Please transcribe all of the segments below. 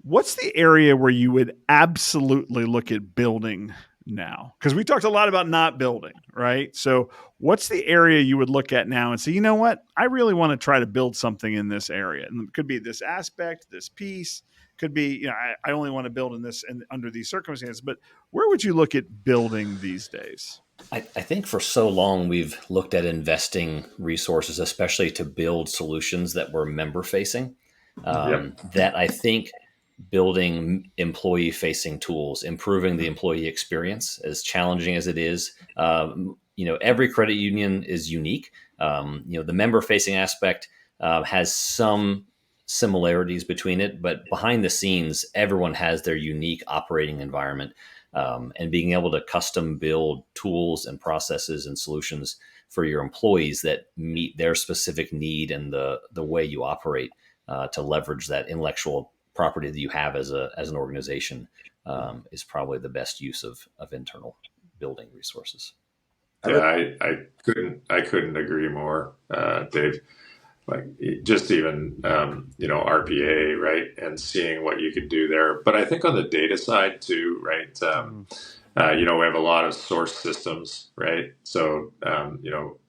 What's the area where you would absolutely look at building now? Because we talked a lot about not building, right? So, what's the area you would look at now and say, you know what? I really want to try to build something in this area. And it could be this aspect, this piece, could be, I only want to build in this and under these circumstances. But where would you look at building these days? I think for so long we've looked at investing resources, especially to build solutions that were member facing, Yep. that I think building employee facing tools, improving the employee experience, as challenging as it is. Every credit union is unique. The member facing aspect has some similarities between it, but behind the scenes, everyone has their unique operating environment. And being able to custom build tools and processes and solutions for your employees that meet their specific need and the way you operate to leverage that intellectual property that you have as an organization is probably the best use of internal building resources. Yeah, I couldn't agree more, Dave. Like just even RPA, right, and seeing what you could do there. But I think on the data side too, right? We have a lot of source systems, right? So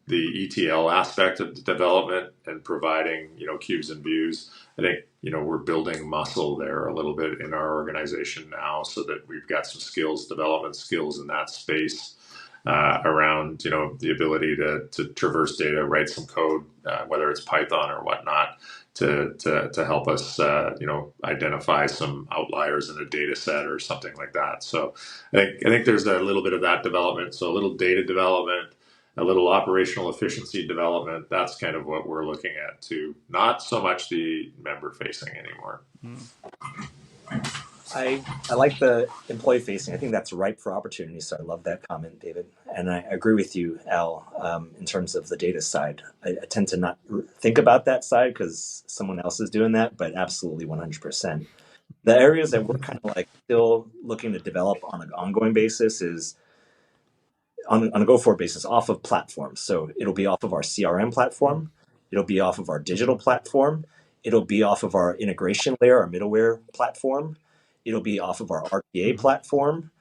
the ETL aspect of the development and providing cubes and views. I think we're building muscle there a little bit in our organization now, so that we've got some development skills in that space. Around the ability to traverse data, write some code, whether it's Python or whatnot, to help us identify some outliers in a data set or something like that. So I think there's a little bit of that development. So a little data development, a little operational efficiency development. That's kind of what we're looking at too. Not so much the member facing anymore. I like the employee facing. I think that's ripe for opportunity. So I love that comment, David. And I agree with you, Al, in terms of the data side. I tend to not think about that side because someone else is doing that, but absolutely 100%. The areas that we're kind of like still looking to develop on an ongoing basis is on a go-forward basis off of platforms. So it'll be off of our CRM platform. It'll be off of our digital platform. It'll be off of our integration layer, our middleware platform. It'll be off of our RPA platform.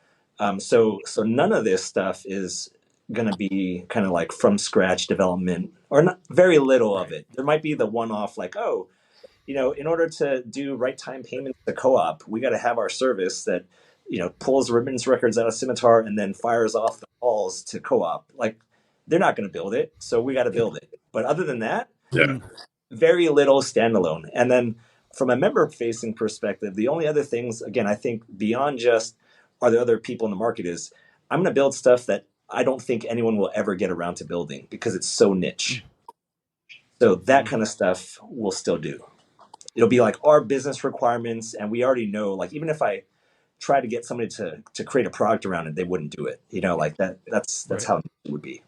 So none of this stuff is going to be kind of like from scratch development, or not, very little of it. There might be the one-off like, in order to do right time payments to co-op, we got to have our service that, pulls remittance records out of Scimitar and then fires off the calls to co-op. Like, they're not going to build it, so we got to build it. But other than that, Yeah. very little standalone. And then from a member facing perspective, the only other things, again, I think beyond just are there other people in the market is I'm going to build stuff that I don't think anyone will ever get around to building because it's so niche. So that kind of stuff we'll still do. It'll be like our business requirements. And we already know, like, even if I try to get somebody to create a product around it, they wouldn't do it. Like that's how it would be.